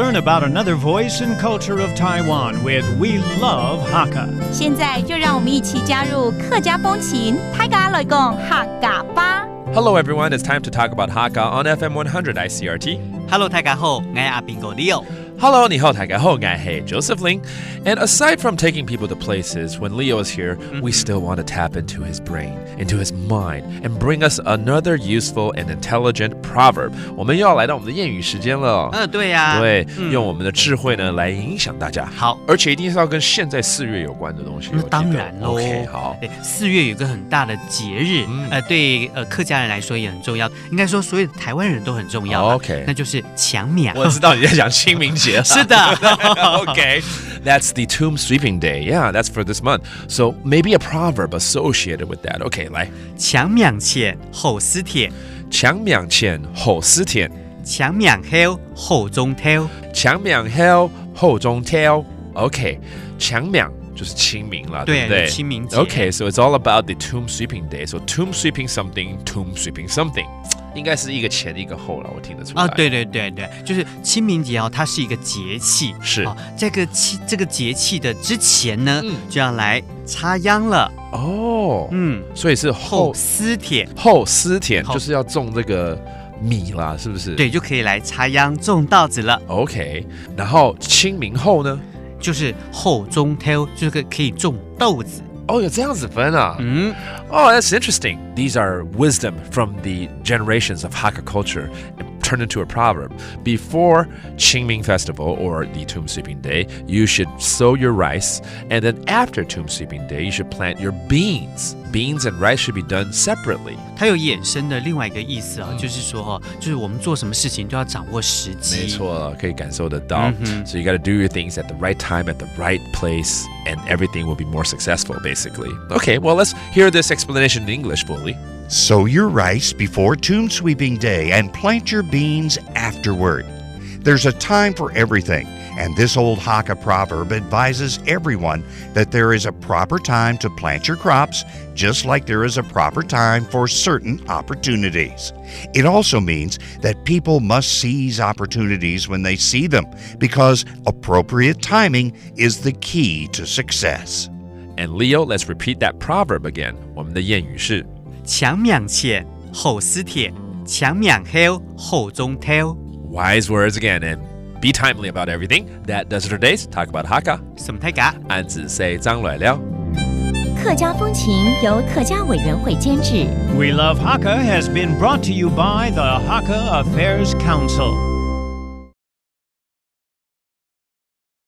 learn about another voice and culture of Taiwan with We Love Hakka. 现在就让我们一起加入客家风情，大家来讲客家吧。Hello everyone, it's time to talk about Hakka on FM 100 Icrt. Hello， 大家好，我係阿邊個 Leo。Hello， 你好，大家好，我係 Joseph Ling. And aside from taking people to places, when Leo is here, we still want to tap into his brain, into his mind, and bring us another useful and intelligent proverb. 我们又要来到我们的谚语时间了。对呀，对，用我们的智慧呢来影响大家。好，而且一定是要跟现在4月有关的东西。那当然喽。OK， 好。4月有一个很大的节日，对客家人来说也很重要，应该说所有的台湾人都很重要。OK， 那就是强苗。我知道你在讲清明节。是的。Okay, that's the tomb sweeping day. Yeah, that's for this month. So maybe a proverb associated with that. Okay, 来。强苗前后撕铁。强苗前后撕铁。强苗後後中挑。强苗後後中挑。Okay, 强苗就是清明了，对不对？清明节。Okay, so it's all about the tomb sweeping day. So tomb sweeping something, tomb sweeping something. 应该是一个前一个后了，我听得出来啊！对，就是清明节它是一个节气，是这个节气的之前呢，就要来插秧了哦。所以是后撕铁，后撕铁就是要种这个米啦，是不是？对，就可以来插秧种稻子了。OK， 然后清明后呢，就是后中挑，就是可以种豆子。哦，有这样子分啊？Oh, that's interesting. These are wisdom from the generations of Hakka culture turned into a proverb. Before Qingming Festival or the Tomb Sweeping Day, you should sow your rice, and then after Tomb Sweeping Day, you should plant your beans. Beans and rice should be done separately. 它有衍生的另外一个意思啊，就是说就是我们做什么事情都要掌握时机。没错，可以感受得到。So you got to do your things at the right time, at the right place, and everything will be more successful, basically. Okay, well, let's hear this explanation in English fully. Sow your rice before Tomb Sweeping Day and plant your beans afterward. There's a time for everything, and this old Hakka proverb advises everyone that there is a proper time to plant your crops, just like there is a proper time for certain opportunities. It also means that people must seize opportunities when they see them, because appropriate timing is the key to success. And Leo, let's repeat that proverb again. 我们的谚语是强苗前后撕铁，强苗後後中挑。Wise words again, and be timely about everything. That does it for today's Talk About Hakka. 什麼大家？安子 say 張來了。客家風情由客家委員會監製。We Love Hakka has been brought to you by the Hakka Affairs Council.